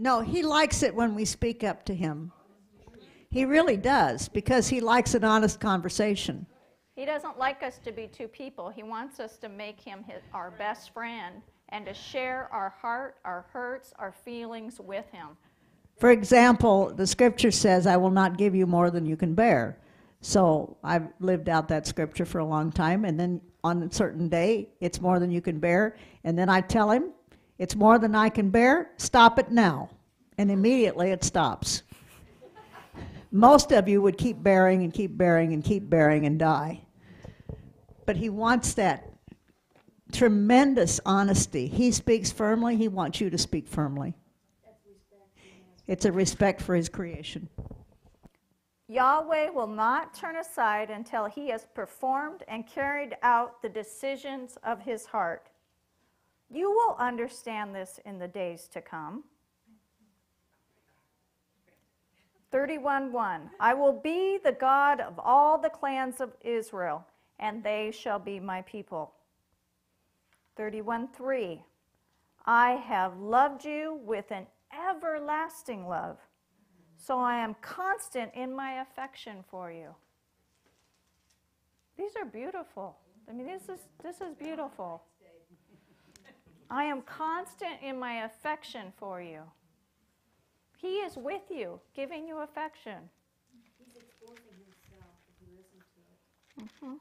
No, he likes it when we speak up to him. He really does, because he likes an honest conversation. He doesn't like us to be two people. He wants us to make him our best friend and to share our heart, our hurts, our feelings with him. For example, the scripture says, I will not give you more than you can bear. So I've lived out that scripture for a long time, and then on a certain day, it's more than you can bear. And then I tell him, it's more than I can bear, stop it now. And immediately it stops. Most of you would keep bearing and keep bearing and keep bearing and die. But he wants that tremendous honesty. He speaks firmly. He wants you to speak firmly. It's a respect for his creation. Yahweh will not turn aside until he has performed and carried out the decisions of his heart. You will understand this in the days to come. 31:1 I will be the God of all the clans of Israel, and they shall be my people. 31:3 I have loved you with an everlasting love, so I am constant in my affection for you. These are beautiful. I mean, this is beautiful. I am constant in my affection for you. He is with you, giving you affection. He's exposing himself if you listen to it.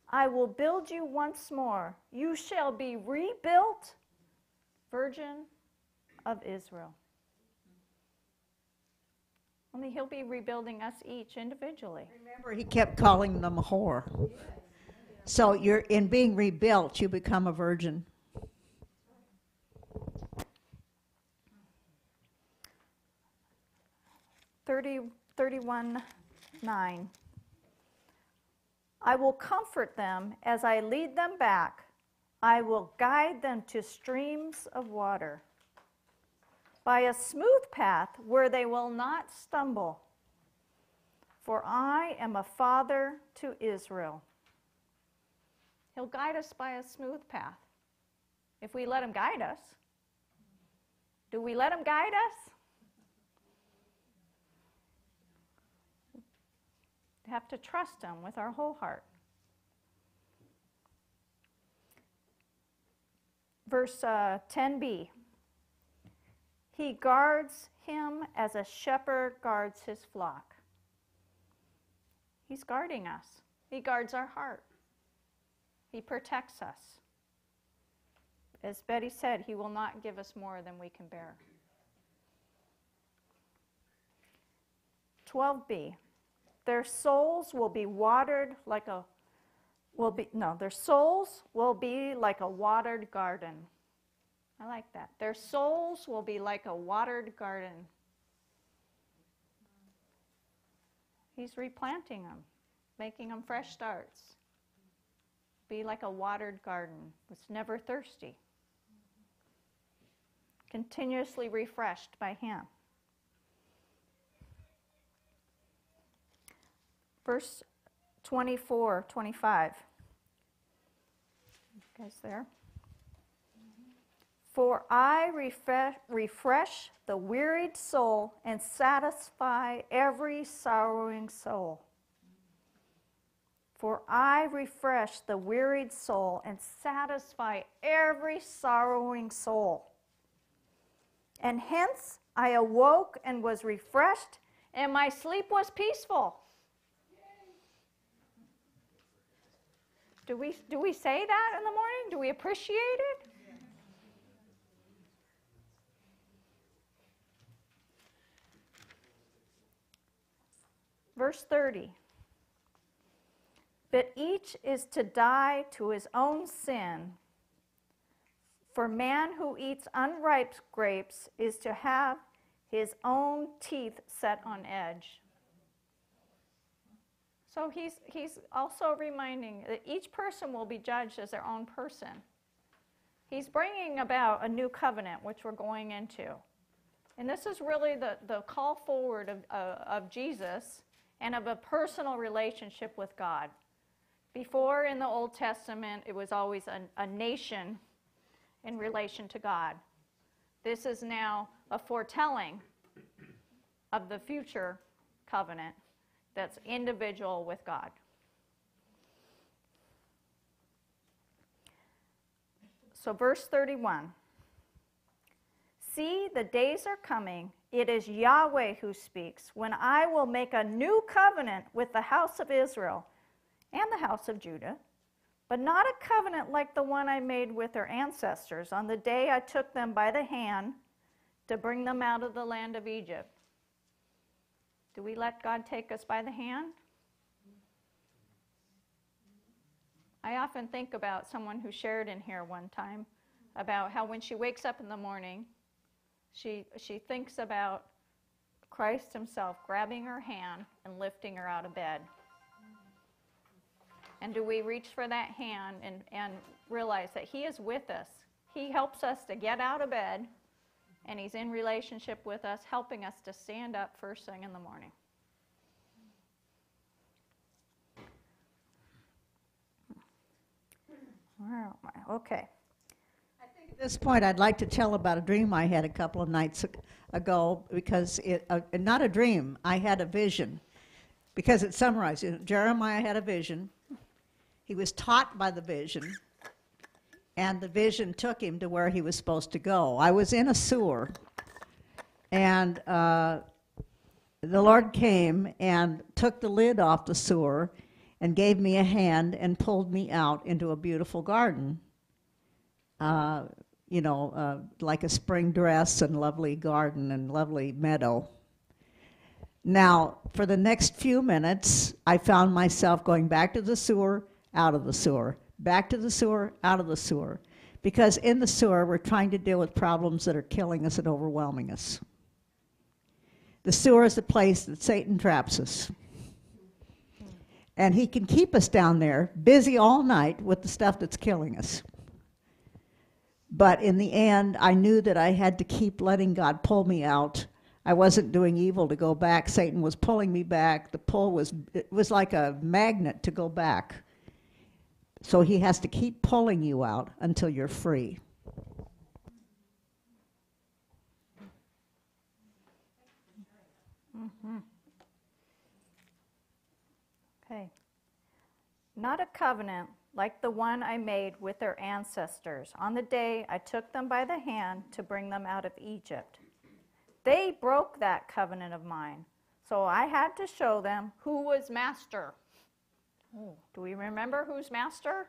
I will build you once more. You shall be rebuilt, Virgin of Israel. Only he'll be rebuilding us each individually. Remember, he kept calling them a whore. So you're in being rebuilt, you become a virgin. 31:9 I will comfort them as I lead them back. I will guide them to streams of water, by a smooth path where they will not stumble. For I am a father to Israel. He'll guide us by a smooth path, if we let him guide us. Do we let him guide us? We have to trust him with our whole heart. Verse 10b. He guards him as a shepherd guards his flock. He's guarding us. He guards our heart. He protects us. As Betty said, he will not give us more than we can bear. 12b. Their souls will be watered like a their souls will be like a watered garden. I like that. Their souls will be like a watered garden. He's replanting them, making them fresh starts. Be like a watered garden. It's never thirsty. Continuously refreshed by him. Verse 24, 25. You guys there? For I refresh the wearied soul and satisfy every sorrowing soul. For I refresh the wearied soul and satisfy every sorrowing soul. And hence I awoke and was refreshed, and my sleep was peaceful. Do we say that in the morning? Do we appreciate it? Verse 30. But each is to die to his own sin. For man who eats unripe grapes is to have his own teeth set on edge. So he's also reminding that each person will be judged as their own person. He's bringing about a new covenant, which we're going into. And this is really the call forward of Jesus and of a personal relationship with God. Before in the Old Testament, it was always a nation in relation to God. This is now a foretelling of the future covenant that's individual with God. So verse 31. See, the days are coming, it is Yahweh who speaks, when I will make a new covenant with the house of Israel and the house of Judah, but not a covenant like the one I made with their ancestors on the day I took them by the hand to bring them out of the land of Egypt. Do we let God take us by the hand? I often think about someone who shared in here one time about how when she wakes up in the morning, she thinks about Christ himself grabbing her hand and lifting her out of bed. And do we reach for that hand and realize that he is with us? He helps us to get out of bed, and he's in relationship with us, helping us to stand up first thing in the morning. Where am I? Okay. At this point, I'd like to tell about a dream I had a couple of nights ago, because not a dream, I had a vision, because it summarizes. Jeremiah had a vision. He was taught by the vision, and the vision took him to where he was supposed to go. I was in a sewer, and the Lord came and took the lid off the sewer and gave me a hand and pulled me out into a beautiful garden. Like a spring dress and lovely garden and lovely meadow. Now, for the next few minutes, I found myself going back to the sewer, out of the sewer, back to the sewer, out of the sewer. Because in the sewer, we're trying to deal with problems that are killing us and overwhelming us. The sewer is the place that Satan traps us. And he can keep us down there, busy all night with the stuff that's killing us. But in the end, I knew that I had to keep letting God pull me out. I wasn't doing evil to go back. Satan was pulling me back. The pull it was like a magnet to go back. So he has to keep pulling you out until you're free. Mm-hmm. Okay. Not a covenant like the one I made with their ancestors on the day I took them by the hand to bring them out of Egypt. They broke that covenant of mine, so I had to show them who was master. Oh, do we remember who's master?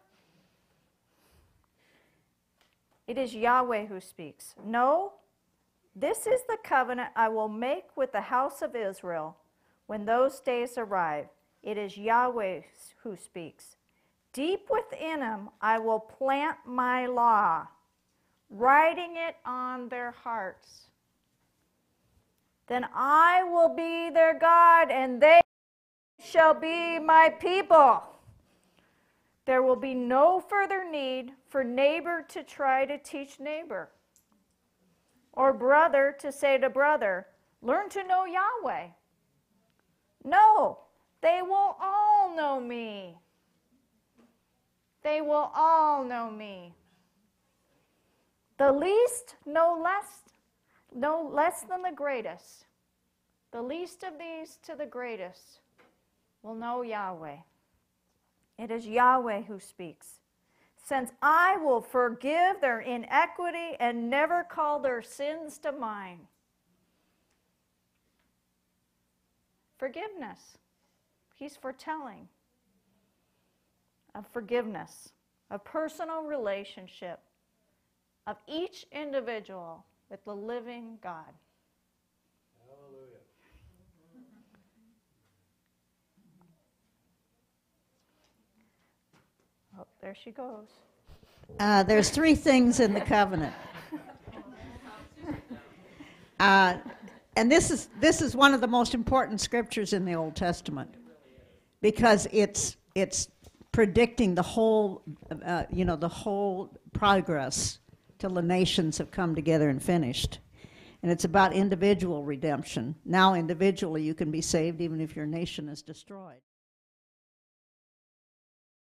It is Yahweh who speaks. No, this is the covenant I will make with the house of Israel when those days arrive. It is Yahweh who speaks. Deep within them I will plant my law, writing it on their hearts. Then I will be their God, and they shall be my people. There will be no further need for neighbor to try to teach neighbor, or brother to say to brother, learn to know Yahweh. No, they will all know me. They will all know me. The least, no less than the greatest. The least of these to the greatest will know Yahweh. It is Yahweh who speaks. Since I will forgive their inequity and never call their sins to mind. Forgiveness. He's foretelling of forgiveness, a personal relationship of each individual with the living God. Hallelujah. Oh, there she goes. There's three things in the covenant. And this is one of the most important scriptures in the Old Testament, because it's predicting the whole progress till the nations have come together and finished. And it's about individual redemption. Now individually you can be saved even if your nation is destroyed.